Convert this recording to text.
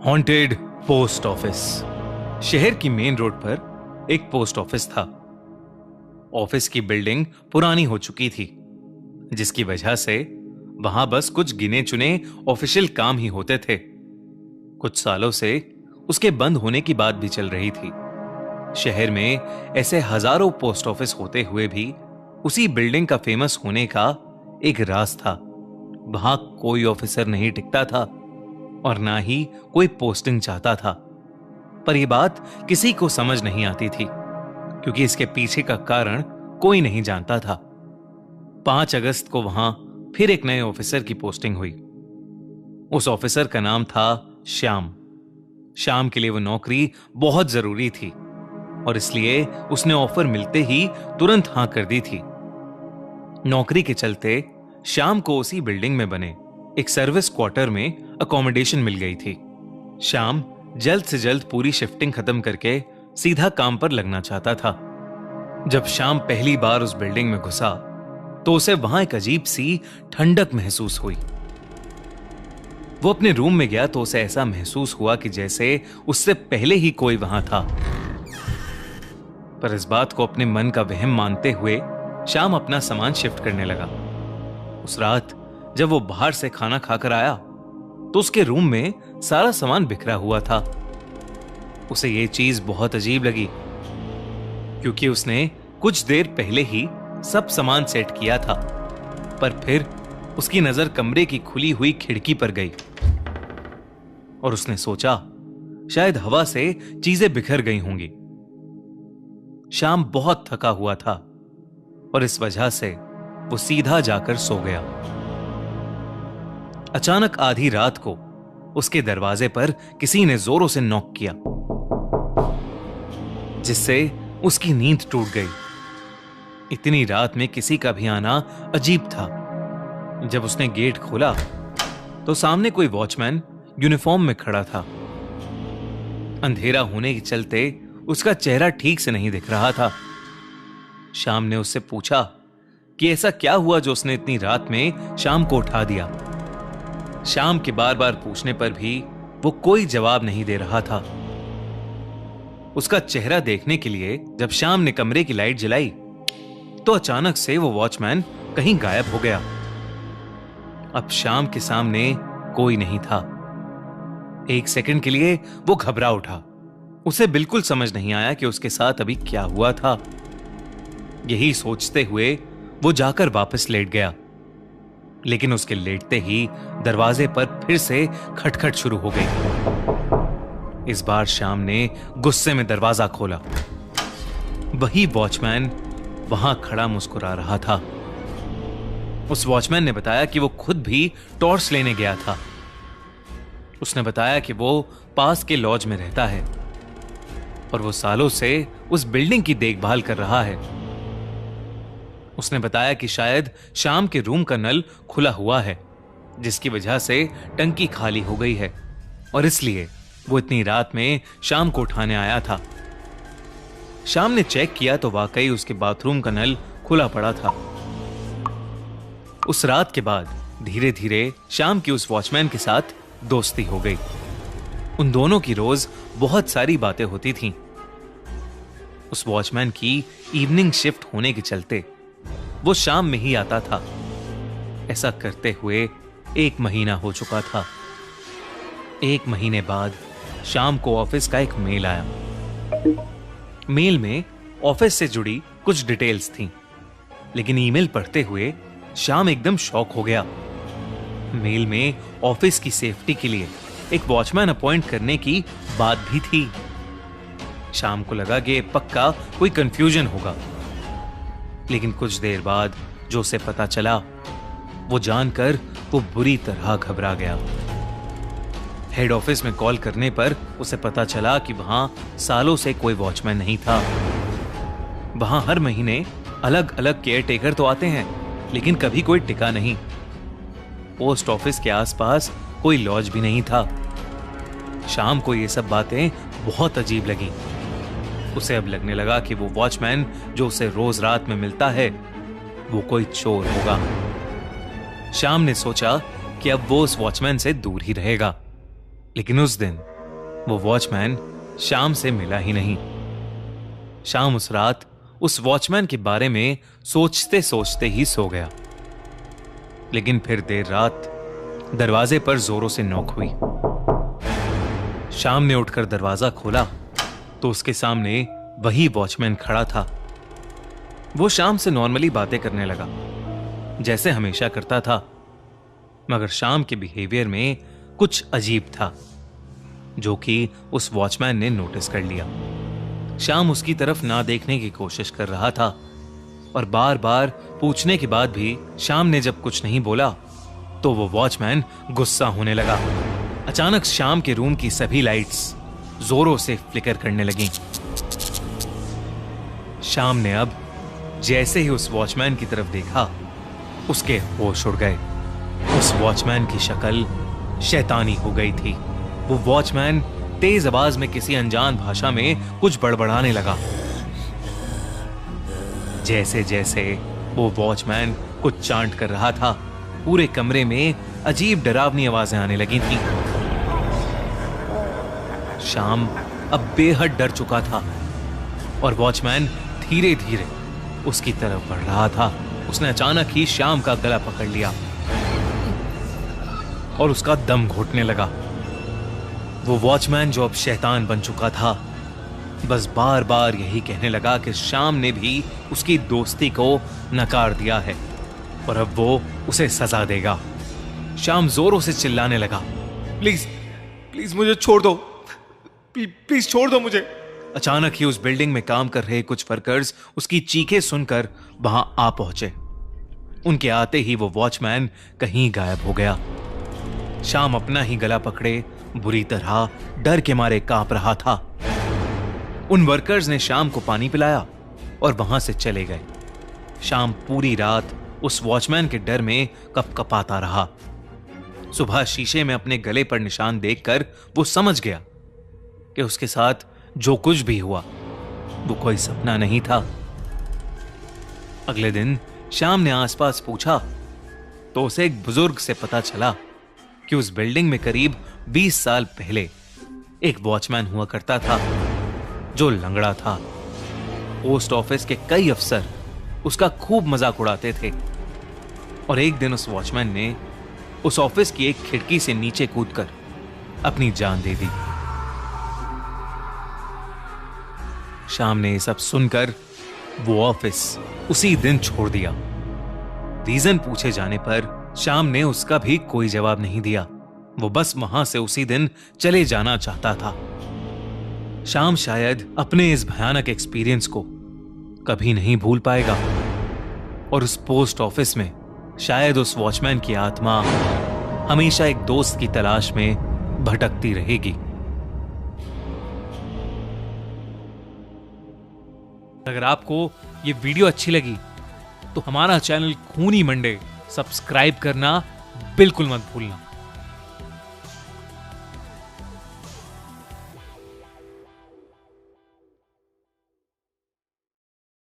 Haunted post office. शहर की main road पर एक पोस्ट ऑफिस था। ऑफिस की बिल्डिंग पुरानी हो चुकी थी, जिसकी वजह से वहां बस कुछ गिने चुने ऑफिशियल काम ही होते थे। कुछ सालों से उसके बंद होने की बात भी चल रही थी। शहर में ऐसे हजारों पोस्ट ऑफिस होते हुए भी उसी बिल्डिंग का फेमस होने का एक राज था। वहां कोई ऑफिसर नहीं टिकता था और ना ही कोई पोस्टिंग चाहता था। पर यह बात किसी को समझ नहीं आती थी, क्योंकि इसके पीछे का कारण कोई नहीं जानता था। 5 अगस्त को वहां फिर एक नए ऑफिसर की पोस्टिंग हुई। उस ऑफिसर का नाम था श्याम। श्याम के लिए वो नौकरी बहुत जरूरी थी और इसलिए उसने ऑफर मिलते ही तुरंत हां कर दी थी। नौकरी के चलते श्याम को उसी बिल्डिंग में बने एक सर्विस क्वार्टर में अकोमोडेशन मिल गई थी। श्याम जल्द से जल्द पूरी शिफ्टिंग खत्म करके सीधा काम पर लगना चाहता था। जब श्याम पहली बार उस बिल्डिंग में घुसा तो उसे वहां एक अजीब सी ठंडक महसूस हुई। वो अपने रूम में गया तो उसे ऐसा महसूस हुआ कि जैसे उससे पहले ही कोई वहां था। पर इस बात को अपने मन का वहम मानते हुए श्याम अपना सामान शिफ्ट करने लगा। उस रात जब वो बाहर से खाना खाकर आया तो उसके रूम में सारा सामान बिखरा हुआ था। उसे यह चीज बहुत अजीब लगी, क्योंकि उसने कुछ देर पहले ही सब सामान सेट किया था। पर फिर उसकी नजर कमरे की खुली हुई खिड़की पर गई और उसने सोचा शायद हवा से चीजें बिखर गई होंगी। श्याम बहुत थका हुआ था और इस वजह से वो सीधा जाकर सो गया। अचानक आधी रात को उसके दरवाजे पर किसी ने जोरों से नॉक किया, जिससे उसकी नींद टूट गई। इतनी रात में किसी का भी आना अजीब था। जब उसने गेट खोला तो सामने कोई वॉचमैन यूनिफॉर्म में खड़ा था। अंधेरा होने के चलते उसका चेहरा ठीक से नहीं दिख रहा था। श्याम ने उससे पूछा कि ऐसा क्या हुआ जो उसने इतनी रात में श्याम को उठा दिया। श्याम के बार बार पूछने पर भी वो कोई जवाब नहीं दे रहा था। उसका चेहरा देखने के लिए जब श्याम ने कमरे की लाइट जलाई तो अचानक से वो वॉचमैन कहीं गायब हो गया। अब श्याम के सामने कोई नहीं था। एक सेकंड के लिए वो घबरा उठा। उसे बिल्कुल समझ नहीं आया कि उसके साथ अभी क्या हुआ था। यही सोचते हुए वो जाकर वापस लेट गया, लेकिन उसके लेटते ही दरवाजे पर फिर से खटखट शुरू हो गई। इस बार श्याम ने गुस्से में दरवाजा खोला। वही वॉचमैन वहां खड़ा मुस्कुरा रहा था। उस वॉचमैन ने बताया कि वो खुद भी टॉर्च लेने गया था। उसने बताया कि वो पास के लॉज में रहता है और वो सालों से उस बिल्डिंग की देखभाल कर रहा है। उसने बताया कि शायद श्याम के रूम का नल खुला हुआ है, जिसकी वजह से टंकी खाली हो गई है और इसलिए वो इतनी रात में श्याम को उठाने आया था। श्याम ने चेक किया तो वाकई उसके बाथरूम का नल खुला पड़ा था। उस रात के बाद धीरे धीरे श्याम की उस वॉचमैन के साथ दोस्ती हो गई। उन दोनों की रोज बहुत सारी बातें होती थीं। उस वॉचमैन की इवनिंग शिफ्ट होने के चलते वो शाम में ही आता था। ऐसा करते हुए 1 महीना हो चुका था। 1 महीने बाद शाम को ऑफिस का एक मेल आया। मेल में ऑफिस से जुड़ी कुछ डिटेल्स थीं, लेकिन ईमेल पढ़ते हुए शाम एकदम शॉक हो गया। मेल में ऑफिस की सेफ्टी के लिए एक वॉचमैन अपॉइंट करने की बात भी थी। शाम को लगा कि पक्का कोई कंफ्यूजन होगा, लेकिन कुछ देर बाद जो उसे पता चला वो जानकर वो बुरी तरह घबरा गया। हेड ऑफिस में कॉल करने पर उसे पता चला कि वहां सालों से कोई वॉचमैन नहीं था। वहां हर महीने अलग अलग केयर टेकर तो आते हैं, लेकिन कभी कोई टिका नहीं। पोस्ट ऑफिस के आसपास कोई लॉज भी नहीं था। शाम को ये सब बातें बहुत अजीब लगी। उसे अब लगने लगा कि वो वॉचमैन जो उसे रोज रात में मिलता है वो कोई चोर होगा। शाम ने सोचा कि अब वो उस वॉचमैन से दूर ही रहेगा, लेकिन उस दिन वो वॉचमैन श्याम से मिला ही नहीं। श्याम उस रात उस वॉचमैन के बारे में सोचते सोचते ही सो गया। लेकिन फिर देर रात दरवाजे पर जोरों से नॉक हुई। श्याम ने उठकर दरवाजा खोला तो उसके सामने वही वॉचमैन खड़ा था। वो श्याम से नॉर्मली बातें करने लगा जैसे हमेशा करता था, मगर श्याम के बिहेवियर में कुछ अजीब था जो कि उस वॉचमैन ने नोटिस कर लिया। श्याम उसकी तरफ ना देखने की कोशिश कर रहा था और बार बार पूछने के बाद भी श्याम ने जब कुछ नहीं बोला तो वो वॉचमैन गुस्सा होने लगा। अचानक श्याम के रूम की सभी लाइट्स जोरों से फ्लिकर करने लगीं। श्याम ने अब जैसे ही उस वॉचमैन की तरफ देखा उसके होश उड़ गए। उस वॉचमैन की शक्ल शैतानी हो गई थी। वो वॉचमैन तेज आवाज में किसी अनजान भाषा में कुछ बड़बड़ाने लगा। जैसे जैसे वो वॉचमैन कुछ चांट कर रहा था, पूरे कमरे में अजीब डरावनी आवाजें आने लगी थी। श्याम अब बेहद डर चुका था और वॉचमैन धीरे धीरे उसकी तरफ बढ़ रहा था। उसने अचानक ही श्याम का गला पकड़ लिया और उसका दम घोटने लगा। वो वॉचमैन जो अब शैतान बन चुका था बस बार बार यही कहने लगा कि श्याम ने भी उसकी दोस्ती को नकार दिया है और अब वो उसे सजा देगा। श्याम जोरों से चिल्लाने लगा, प्लीज प्लीज मुझे छोड़ दो, प्लीज छोड़ दो मुझे। अचानक ही उस बिल्डिंग में काम कर रहे कुछ वर्कर्स उसकी चीखें सुनकर वहां आ पहुंचे। उनके आते ही वो वॉचमैन कहीं गायब हो गया। श्याम अपना ही गला पकड़े बुरी तरह डर के मारे कांप रहा था। उन वर्कर्स ने श्याम को पानी पिलाया और वहां से चले गए। श्याम पूरी रात उस वॉचमैन के डर में कपकपाता रहा। सुबह शीशे में अपने गले पर निशान देखकर वो समझ गया कि उसके साथ जो कुछ भी हुआ वो कोई सपना नहीं था। अगले दिन श्याम ने आसपास पूछा तो उसे एक बुजुर्ग से पता चला कि उस बिल्डिंग में करीब 20 साल पहले एक वॉचमैन हुआ करता था जो लंगड़ा था। पोस्ट ऑफिस के कई अफसर उसका खूब मजाक उड़ाते थे और एक दिन उस वॉचमैन ने उस ऑफिस की एक खिड़की से नीचे कूदकर अपनी जान दे दी। श्याम ने सब सुनकर वो ऑफिस उसी दिन छोड़ दिया। रीजन पूछे जाने पर श्याम ने उसका भी कोई जवाब नहीं दिया। वो बस वहां से उसी दिन चले जाना चाहता था। श्याम शायद अपने इस भयानक एक्सपीरियंस को कभी नहीं भूल पाएगा और उस पोस्ट ऑफिस में शायद उस वॉचमैन की आत्मा हमेशा एक दोस्त की तलाश में भटकती रहेगी। अगर आपको ये वीडियो अच्छी लगी तो हमारा चैनल खूनी मंडे सब्सक्राइब करना बिल्कुल मत भूलना।